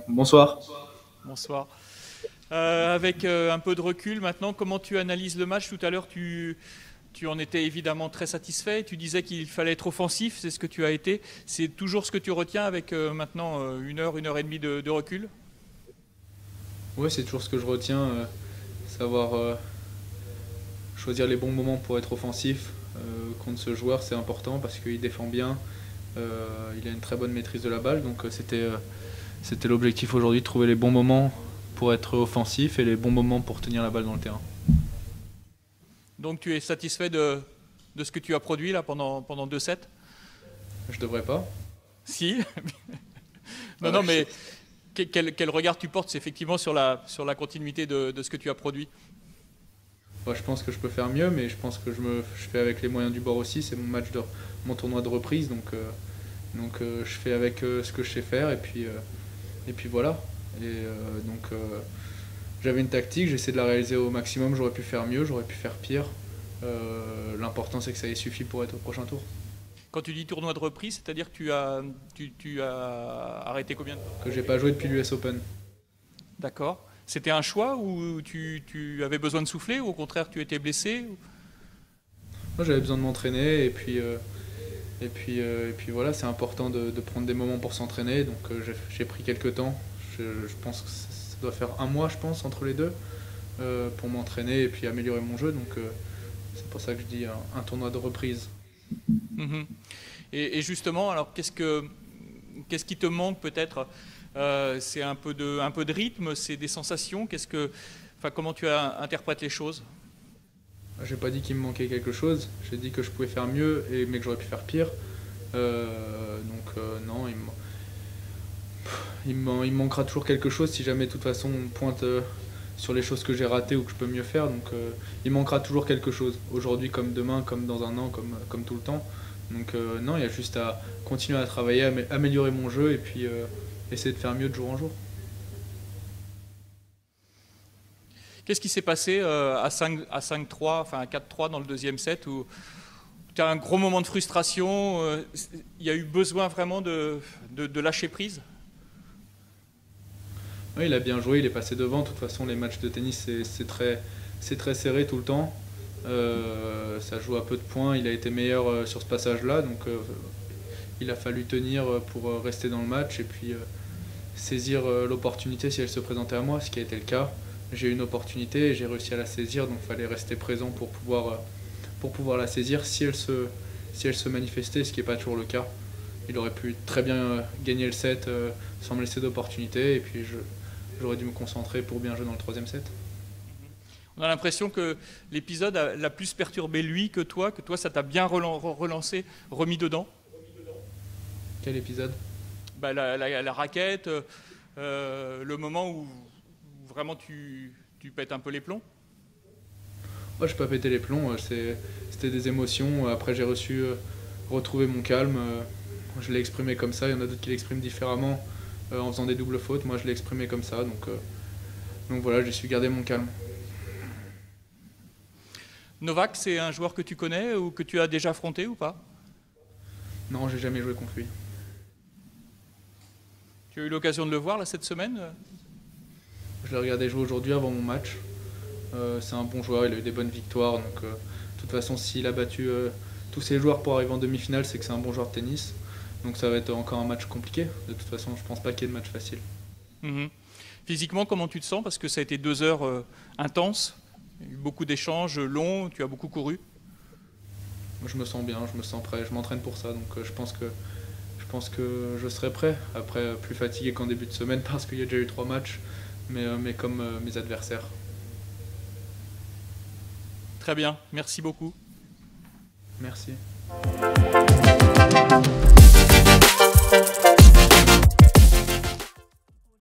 Bonsoir. Bonsoir. Avec un peu de recul maintenant, comment tu analyses le match? Tout à l'heure, tu en étais évidemment très satisfait. Tu disais qu'il fallait être offensif, c'est ce que tu as été. C'est toujours ce que tu retiens avec maintenant une heure et demie de recul? Oui, c'est toujours ce que je retiens, savoir choisir les bons moments pour être offensif. Contre ce joueur, c'est important parce qu'il défend bien, il a une très bonne maîtrise de la balle, donc c'était l'objectif aujourd'hui, de trouver les bons moments pour être offensif et les bons moments pour tenir la balle dans le terrain. Donc tu es satisfait de ce que tu as produit là pendant 2 sets? Je devrais pas. Si. Non, Ouais, non, mais quel regard tu portes effectivement sur la continuité de ce que tu as produit? je pense que je peux faire mieux, mais je pense que je fais avec les moyens du bord aussi. C'est mon tournoi de reprise, donc je fais avec ce que je sais faire et puis voilà. J'avais une tactique, j'essaie de la réaliser au maximum. J'aurais pu faire mieux, j'aurais pu faire pire. L'important c'est que ça ait suffi pour être au prochain tour. Quand tu dis tournoi de reprise, c'est-à-dire que tu as arrêté combien de temps? Que j'ai pas joué depuis l'US Open. D'accord. C'était un choix ou tu avais besoin de souffler ou au contraire tu étais blessé? Moi j'avais besoin de m'entraîner et puis voilà, c'est important de prendre des moments pour s'entraîner. Donc j'ai pris quelques temps. Je pense que ça doit faire un mois, je pense, entre les deux, pour m'entraîner et puis améliorer mon jeu. Donc c'est pour ça que je dis un tournoi de reprise. Mhm. Et justement, alors qu'est-ce qui te manque peut-être? C'est un peu de rythme, c'est des sensations. Enfin, comment tu interprètes les choses? J'ai pas dit qu'il me manquait quelque chose. J'ai dit que je pouvais faire mieux mais que j'aurais pu faire pire. Non, il me manquera toujours quelque chose si jamais de toute façon on pointe sur les choses que j'ai ratées ou que je peux mieux faire. Donc il manquera toujours quelque chose, aujourd'hui comme demain, comme dans un an, comme tout le temps. Donc non, il y a juste à continuer à travailler, améliorer mon jeu et puis essayer de faire mieux de jour en jour. Qu'est-ce qui s'est passé à 5-3, enfin à 4-3 dans le deuxième set où tu as un gros moment de frustration, il y a eu besoin vraiment de lâcher prise? Oui, il a bien joué, il est passé devant. De toute façon, les matchs de tennis, c'est très serré tout le temps. Ça joue à peu de points. Il a été meilleur sur ce passage-là, donc il a fallu tenir pour rester dans le match et puis saisir l'opportunité si elle se présentait à moi, ce qui a été le cas. J'ai eu une opportunité et j'ai réussi à la saisir, donc il fallait rester présent pour pouvoir la saisir si elle se manifestait, ce qui n'est pas toujours le cas. Il aurait pu très bien gagner le set sans me laisser d'opportunité et puis j'aurais dû me concentrer pour bien jouer dans le troisième set. On a l'impression que l'épisode l'a plus perturbé lui que toi ça t'a bien relancé, remis dedans. Quel épisode? Bah, la raquette, le moment où vraiment tu pètes un peu les plombs. Moi, je n'ai pas pété les plombs, c'était des émotions. Après, j'ai retrouver mon calme. Je l'ai exprimé comme ça. Il y en a d'autres qui l'expriment différemment en faisant des doubles fautes. Moi, je l'ai exprimé comme ça. Donc voilà, j'ai su garder mon calme. Novak, c'est un joueur que tu connais ou que tu as déjà affronté ou pas? Non, j'ai jamais joué contre lui. Tu as eu l'occasion de le voir là cette semaine? Je l'ai regardé jouer aujourd'hui avant mon match. C'est un bon joueur, il a eu des bonnes victoires. Donc, de toute façon, s'il a battu tous ses joueurs pour arriver en demi-finale, c'est que c'est un bon joueur de tennis. Donc ça va être encore un match compliqué. De toute façon, je pense pas qu'il y ait de match facile. Mhm. Physiquement, comment tu te sens? Parce que ça a été 2 heures intenses, il y a eu beaucoup d'échanges longs, tu as beaucoup couru. Je me sens bien, je me sens prêt, je m'entraîne pour ça. Donc je pense que je serai prêt. Après, plus fatigué qu'en début de semaine parce qu'il y a déjà eu 3 matchs, mais comme mes adversaires. Très bien, merci beaucoup. Merci.